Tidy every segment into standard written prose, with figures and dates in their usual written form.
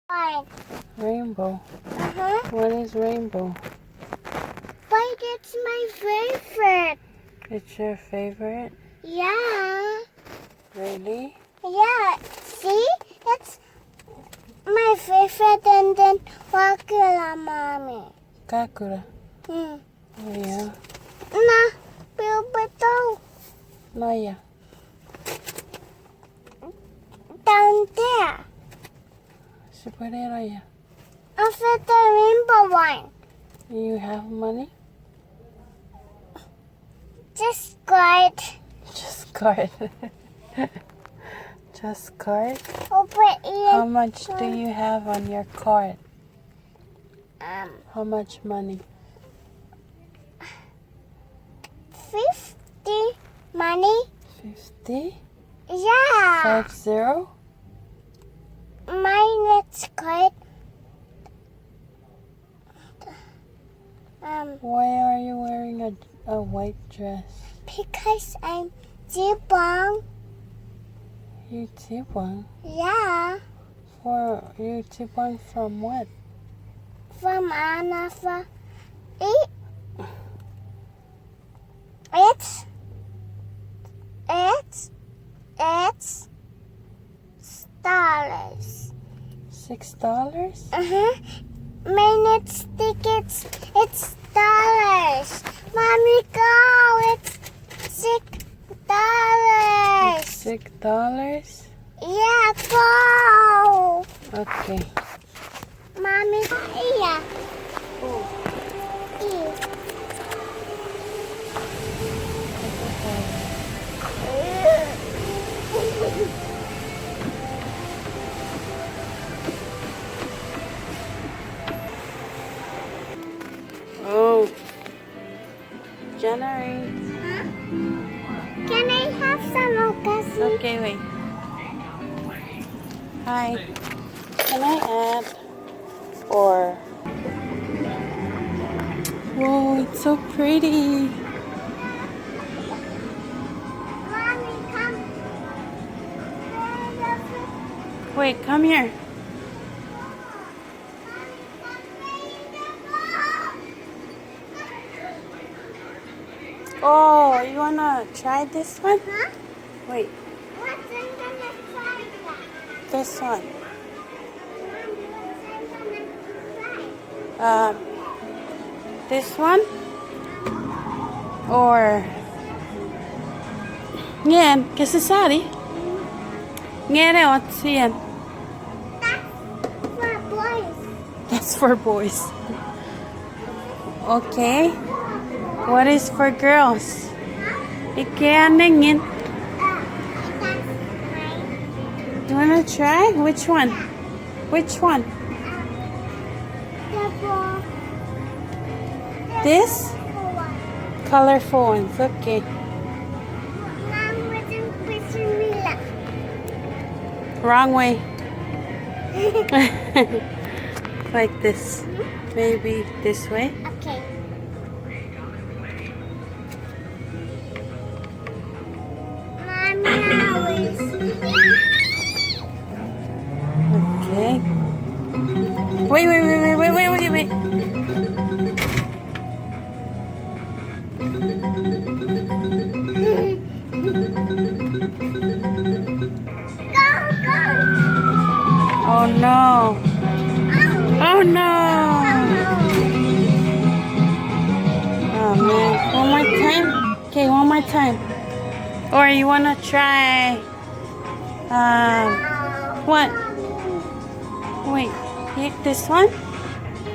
White. Rainbow. Uh-huh. What is rainbow? But it's my favorite. It's your favorite? Yeah. Really? Yeah. See? It's my favorite and then Wakula Mommy. Kakura. Hmm. Oh, yeah. Na, Bilbato. Naya. Down there. Superheroya. After the rainbow one. You have money? Just good. Just card. Just card? How much do you have on your card? How much money? 50 money. 50? Yeah. 50? Mine is good. Why are you wearing a white dress? Because I'm Jibong. You tibang? Yeah. For you tibang from what? From another. It's dollars. $6? Minutes tickets. It's dollars. Mommy, go. It's $6. $6? Yeah, go. Okay. Mommy, here. Here. Oh. JeNi. Huh? Can I have some okasi? Okay, wait. Hi. Can I add? Or... Whoa, it's so pretty. Mommy, come. Wait, come here. Oh, you wanna try this one? Huh? Wait, What's in the try that? this one. This one? Or... Yan, Kese sari. Ngeni, what's yan? That's for boys. That's for boys. Okay. What is for girls? Ikea. You wanna try? Which one? Which one? This? Colorful ones. Okay. Wrong way. Like this. Maybe this way. Okay. Okay. Wait. Go. Oh no. Oh no. Oh man. One more time? Okay, one more time. Or you wanna try what? Wait, this one?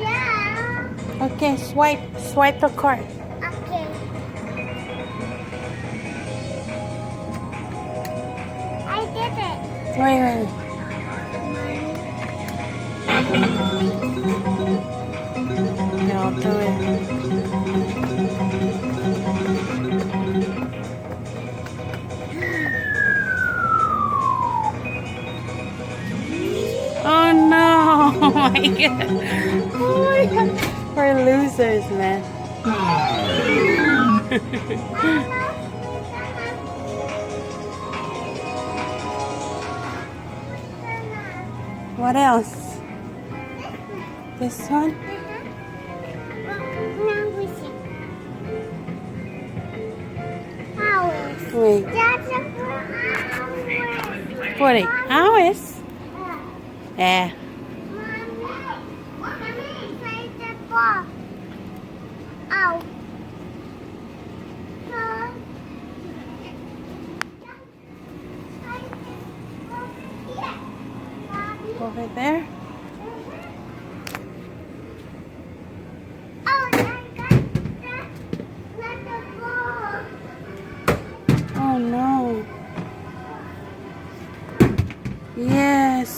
Yeah. Okay, swipe the card. Okay. I did it. Wait. Yeah, I'll do it. Oh no! Oh my god! Oh my god! We're losers, man. What else? This one? Now we see. Hours. Wait. That's a 4 hours. 40 hours? Yeah. Mommy, play the ball. Ow. Over there? Oh, I got the ball. Oh no. Yes.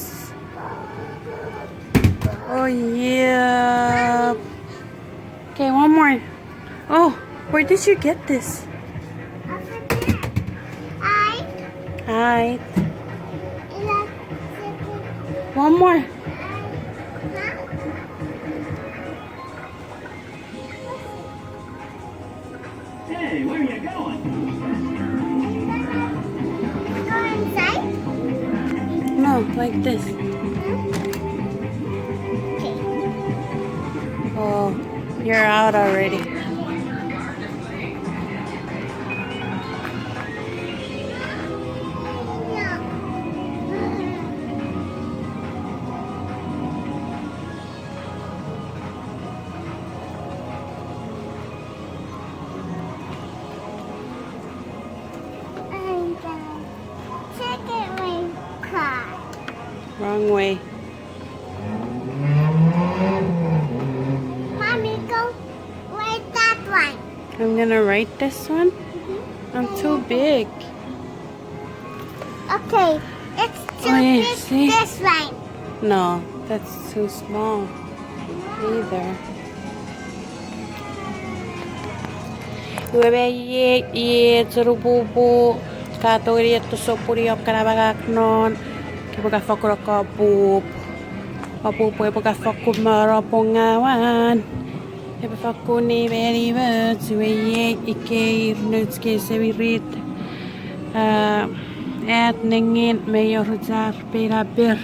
Oh yeah. Okay, one more. Oh, where did you get this? Over there. Hi. One more. Hey, where are you going? Go inside. No, like this. Okay. Oh, you're out already. Wrong way. Mommy, go write that one. I'm gonna write this one. I'm too big. Okay, it's too Oh, yeah, big see? this one. No, that's too small. Either. Buka fakuro ka pup. Papupo buka fakumara pongawan. Ebe fakuni very much. We ike Chuukese virit. Ät ngeni mayor jar pirabir.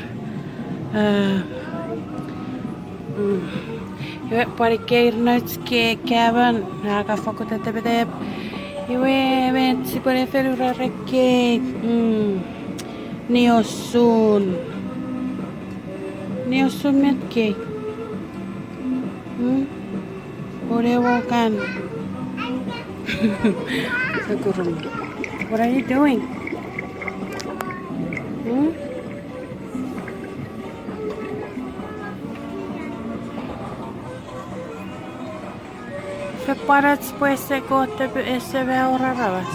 Iwe pari keir Chuukese kavan. Naga fakuta tebedeb. Iwe vet si pare ferura reke. Niosun metke. Orewokan. What are you doing? Fe parats pues se gote ese veoravas.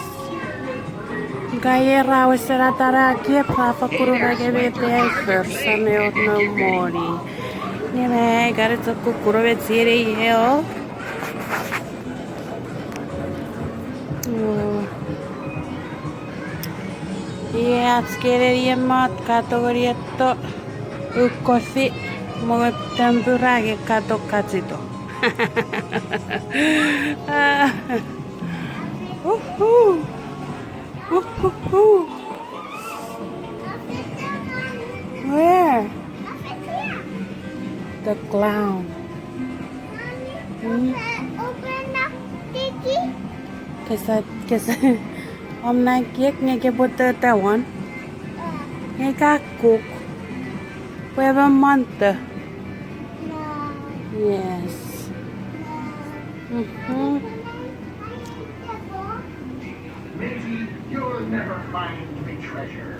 Gaya rawe sera tara kia papa kurura gebe te first ne no mori. Ne me gare to kukuro ve tsire heo. Ja skere mat kategoria to ukkosi mo tempurage kato katsito. Where? The clown. Open up, Tiki. Kese. Hôm nay kiek nghe cái butter ta one. Nghe ka cook. We have a month. No. Yes. Maybe you'll never find the treasure.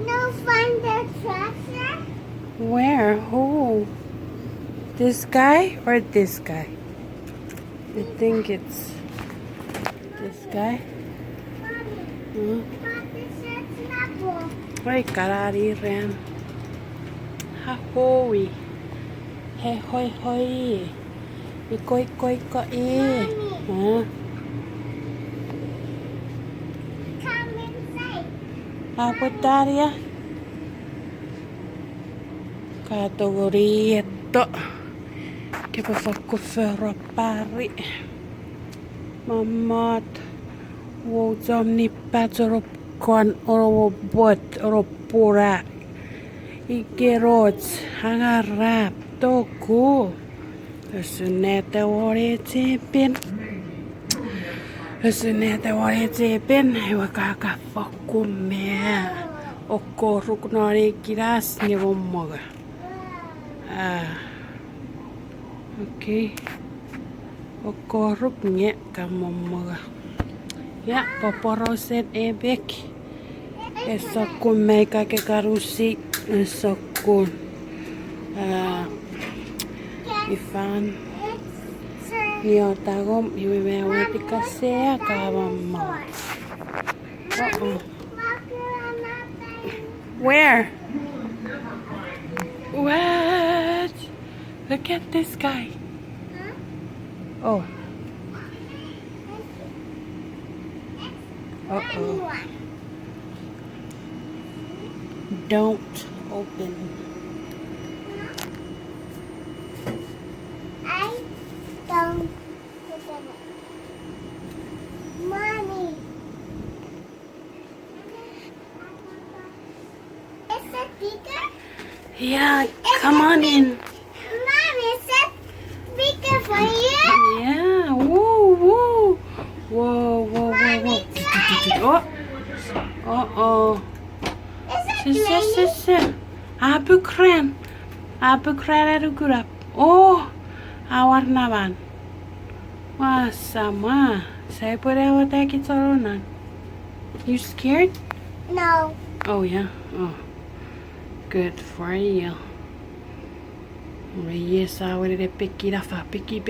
No find the treasure? Where? Who? This guy or this guy? I think it's this guy. Oi, karari ren. Ha hoi. He hoi hoi. Ikoi koi ko e. Come inside. Apa taria? Kategori to. Kepa fakku förra pari. Mammat. Wow, jom nippät sorop kon oro bot oro pura. Ikerot, hangarap, toko. Suneta wore tipin. Suneta wore tipin. Wakaka fokume. Okoruk nori kiras ngevomoga. Okay. Okoruk nge kamomoga. Ya, poporoset ebek. Esokun meka ke karusi. Esokun. Ifan. Niotagom. Iwe weti kasea kabamma. Where? What? Look at this guy. Oh. Uh-oh. Don't open. I don't open it. Mommy. Is it bigger? Yeah, come on in. Mommy, is it bigger for you? Yeah, whoa, whoa. Whoa, whoa, whoa, whoa. Oh. Uh-oh. Is it raining? Sisse. Abukren. Abukren arugurap. Oh. Awarnavan. Masama. Saya pwede awatay kitsaronan. You scared? No. Oh, yeah. Oh. Good for you. Yes, I would have picky rafa. Picky.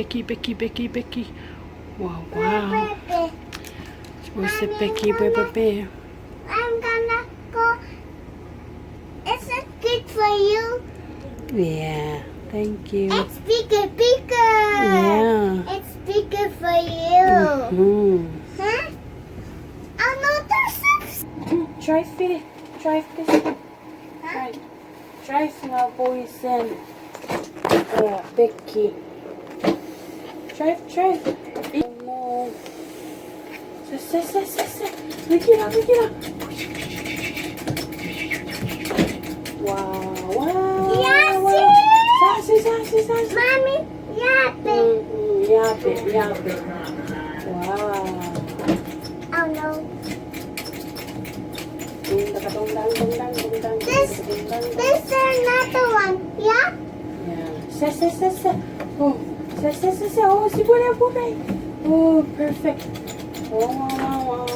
Wow, wow. Baby, What's the picky, baby? I'm gonna go. Is it good for you? Yeah, thank you. It's bigger. Yeah. It's bigger for you. Hmm. Huh? Oh no, there's some. Try fit. Try this. Huh? Try small boys and Becky. Try. No. Look it up. Wow. Yes, Sassy. Mommy, yapping. Yappe. Wow. Oh no. This is another one. Yeah? Yeah. Sa. Oh, sa. Oh, si buray. Oh, perfect. Wow.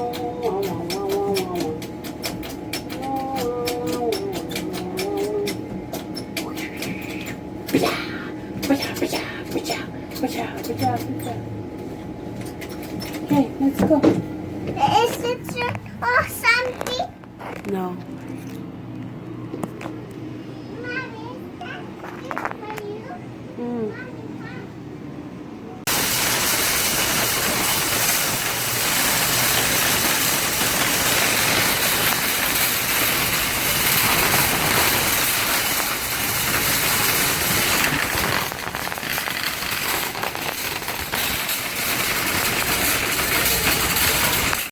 Okay, let's go. Is it something? No.